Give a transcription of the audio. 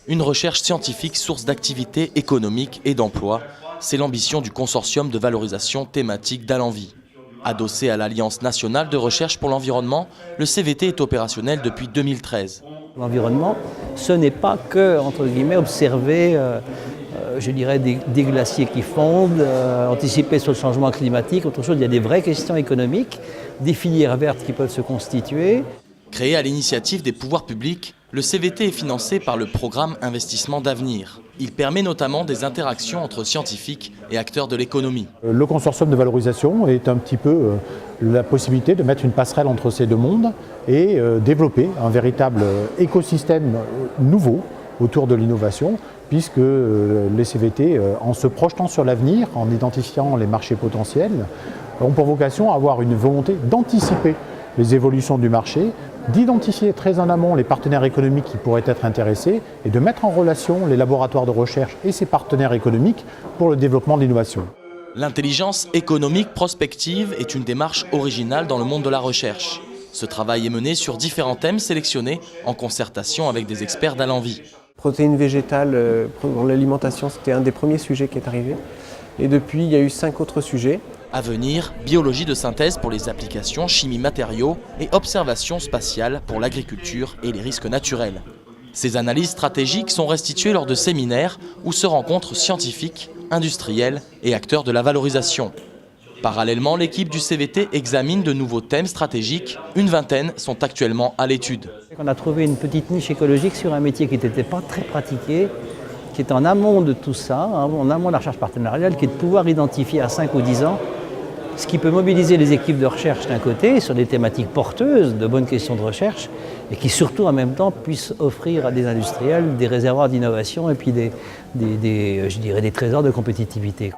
Une recherche scientifique source d'activité économique et d'emploi, c'est l'ambition du consortium de valorisation thématique d'Allenvie. Adossé à l'Alliance nationale de recherche pour l'environnement, le CVT est opérationnel depuis 2013. L'environnement, ce n'est pas que, entre guillemets, observer je dirais, des glaciers qui fondent, anticiper sur le changement climatique, autre chose. Il y a des vraies questions économiques, des filières vertes qui peuvent se constituer. Créé à l'initiative des pouvoirs publics, le CVT est financé par le programme Investissement d'avenir. Il permet notamment des interactions entre scientifiques et acteurs de l'économie. Le consortium de valorisation est un petit peu la possibilité de mettre une passerelle entre ces deux mondes et développer un véritable écosystème nouveau autour de l'innovation, puisque les CVT, en se projetant sur l'avenir, en identifiant les marchés potentiels, ont pour vocation à avoir une volonté d'anticiper les évolutions du marché, d'identifier très en amont les partenaires économiques qui pourraient être intéressés et de mettre en relation les laboratoires de recherche et ces partenaires économiques pour le développement de l'innovation. L'intelligence économique prospective est une démarche originale dans le monde de la recherche. Ce travail est mené sur différents thèmes sélectionnés en concertation avec des experts d'Allenvie. Protéines végétales pour l'alimentation, c'était un des premiers sujets qui est arrivé. Et depuis, il y a eu 5 autres sujets. À venir, biologie de synthèse pour les applications chimie matériaux et observation spatiale pour l'agriculture et les risques naturels. Ces analyses stratégiques sont restituées lors de séminaires où se rencontrent scientifiques, industriels et acteurs de la valorisation. Parallèlement, l'équipe du CVT examine de nouveaux thèmes stratégiques. Une vingtaine sont actuellement à l'étude. On a trouvé une petite niche écologique sur un métier qui n'était pas très pratiqué, qui est en amont de tout ça, en amont de la recherche partenariale, qui est de pouvoir identifier à 5 ou 10 ans ce qui peut mobiliser les équipes de recherche d'un côté sur des thématiques porteuses de bonnes questions de recherche et qui surtout en même temps puissent offrir à des industriels des réservoirs d'innovation et puis je dirais des trésors de compétitivité.